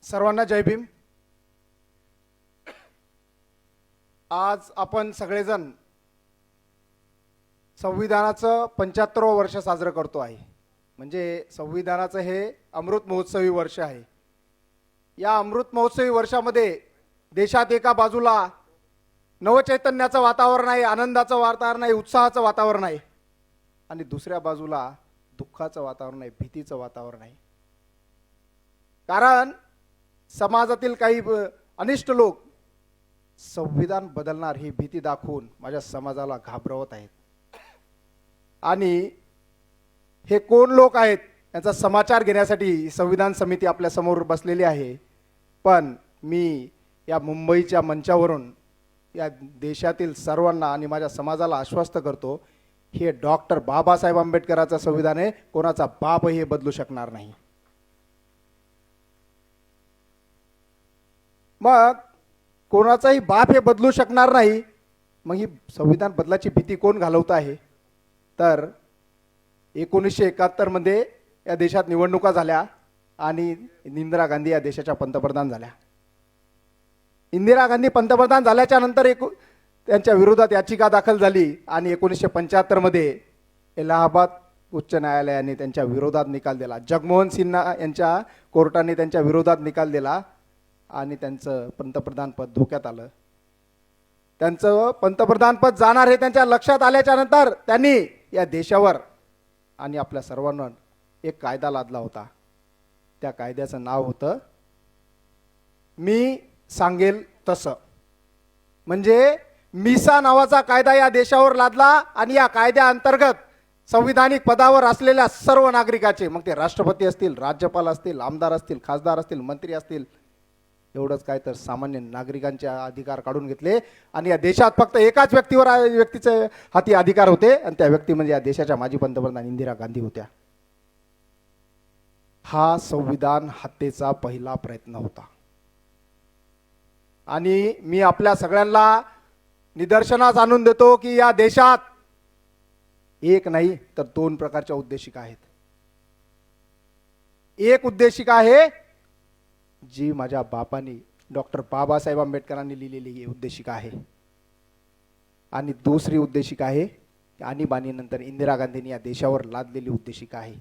सर्वांना जय भीम। आज आपण सगळेजण संविधानाचं 75वं वर्ष साजरं करतो आहे। म्हणजे संविधानाचं हे अमृत महोत्सवी वर्ष आहे। या अमृत महोत्सवी वर्षामध्ये देशात एका बाजूला नवचैतन्याचं वातावरण आहे, आनंदाचं वातावरण आहे, उत्साहाचं वातावरण आहे, आणि दुसऱ्या बाजूला दुःखाचं वातावरण आहे, भीतीचं वातावरण आहे। कारण समाजातील काही अनिष्ट लोक संविधान बदलणार ही भीती दाखवून माझ्या समाजाला घाबरवत आहेत। आणि हे कोण लोक आहेत याचा समाचार घेण्यासाठी संविधान समिती आपल्या समोर बसलेली आहे। पण मी या मुंबईच्या मंचावरून या देशातील सर्वांना आणि माझ्या समाजाला आश्वस्त करतो, हे डॉक्टर बाबासाहेब आंबेडकरांचं संविधान आहे, कोणाचा बापही हे बदलू शकणार नाही। मग कोणाचाही बाप हे बदलू शकणार नाही, मग ही संविधान बदलाची भीती कोण घालवत आहे? तर 1971 मध्ये या देशात निवडणुका झाल्या आणि इंदिरा गांधी या देशाच्या पंतप्रधान झाल्या। इंदिरा गांधी पंतप्रधान झाल्याच्या नंतर त्यांच्या विरोधात याचिका दाखल झाली आणि 1975 मध्ये इलाहाबाद उच्च न्यायालयाने त्यांच्या विरोधात निकाल दिला। जगमोहन सिन्हा यांच्या कोर्टाने त्यांच्या विरोधात निकाल दिला आणि त्यांचं पंतप्रधान पद धोक्यात आलं। त्यांचं पंतप्रधान पद जाणार हे त्यांच्या लक्षात आल्याच्या नंतर त्यांनी या देशावर आणि आपल्या सर्वांवर एक कायदा लादला होता। त्या कायद्याचं नाव होतं मी सांगेल तसं। म्हणजे मिसा नावाचा कायदा या देशावर लादला आणि या कायद्याअंतर्गत संविधानिक पदावर असलेल्या सर्व नागरिकाचे, मग ते राष्ट्रपती असतील, राज्यपाल असतील, आमदार असतील, खासदार असतील, मंत्री असतील, एवढंच काय तर सामान्य नागरिकांचे अधिकार काढून घेतले आणि या देशात फक्त एकाच व्यक्तीचे हाती अधिकार होते आणि त्या व्यक्ती म्हणजे या देशाच्या माजी पंतप्रधान इंदिरा गांधी होत्या। हा संविधान हत्येचा पहिला प्रयत्न होता आणि मी आपल्या सगळ्यांना निदर्शनास आणून देतो की या देशात एक नाही तर दोन प्रकारच्या उद्देशिका आहेत। एक उद्देशिका आहे जी माझ्या बापांनी डॉक्टर बाबासाहेब आंबेडकरांनी लिहिलेली उद्देशिका आहे, आणि दुसरी उद्देशिका आहे आणीबाणीनंतर इंदिरा गांधींनी या देशावर लादलेली उद्देशिका आहे।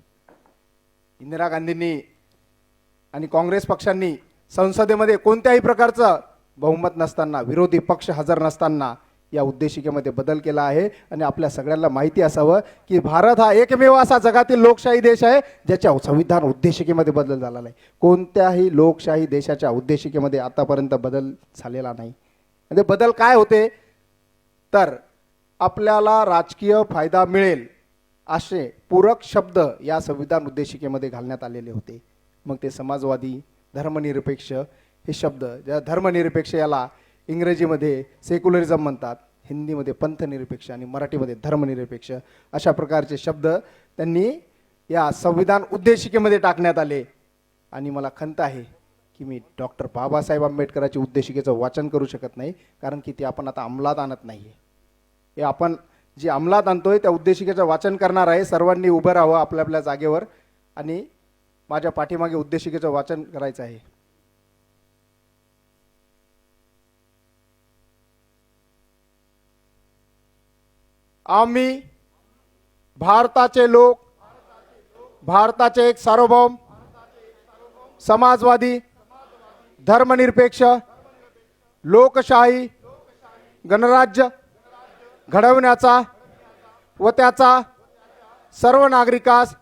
इंदिरा गांधींनी आणि काँग्रेस पक्षांनी संसदेमध्ये कोणत्याही प्रकारचं बहुमत नसताना, विरोधी पक्ष हजर नसताना या उद्देशिकेमध्ये बदल केला आहे। आणि आपल्या सगळ्यांना माहिती असावं की भारत हा एकमेव असा जगातील लोकशाही देश आहे ज्याच्या संविधान उद्देशिकेमध्ये बदल झाला नाही। कोणत्याही लोकशाही देशाच्या उद्देशिकेमध्ये आतापर्यंत बदल झालेला नाही। म्हणजे बदल काय होते तर आपल्याला राजकीय फायदा मिळेल असे पूरक शब्द या संविधान उद्देशिकेमध्ये घालण्यात आलेले होते। मग ते समाजवादी, धर्मनिरपेक्ष हे शब्द, ज्या धर्मनिरपेक्ष याला इंग्रजीमध्ये सेक्युलरिझम म्हणतात, हिंदीमध्ये पंथनिरपेक्ष आणि मराठीमध्ये धर्मनिरपेक्ष, अशा प्रकारचे शब्द त्यांनी या संविधान उद्देशिकेमध्ये टाकण्यात आले। आणि मला खंत आहे की मी डॉक्टर बाबासाहेब आंबेडकरांच्या उद्देशिकेचं वाचन करू शकत नाही, कारण की ते आपण आता अंमलात आणत नाही। हे आपण जे अंमलात आणतोय त्या उद्देशिकेचं वाचन करणार आहे। सर्वांनी उभं राहावं आपल्या आपल्या जागेवर आणि माझ्या पाठीमागे उद्देशिकेचं वाचन करायचं आहे। आम्ही भारताचे लोक, भारताचे एक सार्वभौम, समाजवादी, धर्मनिरपेक्ष, लोकशाही गणराज्य घडवण्याचा व त्याचा सर्व नागरिकास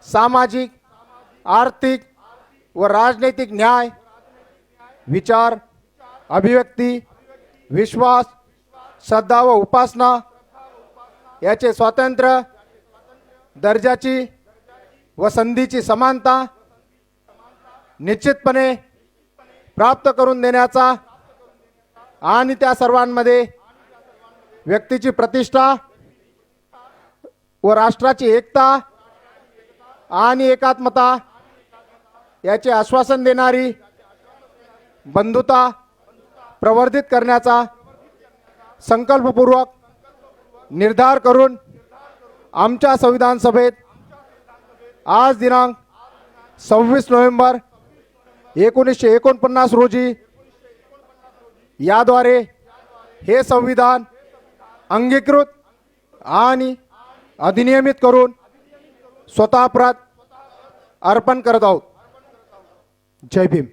सामाजिक, आर्थिक व राजनैतिक न्याय, विचार, अभिव्यक्ती, विश्वास, श्रद्धा व उपासना याचे स्वातंत्र्य, दर्जाची व संधीची समानता निश्चितपणे प्राप्त करून देण्याचा आणि त्या सर्वांमध्ये व्यक्तीची प्रतिष्ठा व राष्ट्राची एकता आणि एकात्मता याचे आश्वासन देणारी बंधुता प्रवर्धित करण्याचा संकल्पपूर्वक निर्धार करून आमच्या संविधान सभेत आज दिनांक 26 नोव्हेंबर 1949 रोजी याद्वारे हे संविधान अंगीकृत आणि अधिनियमित करून स्वतः अर्पण करत आहोत. जय भीम.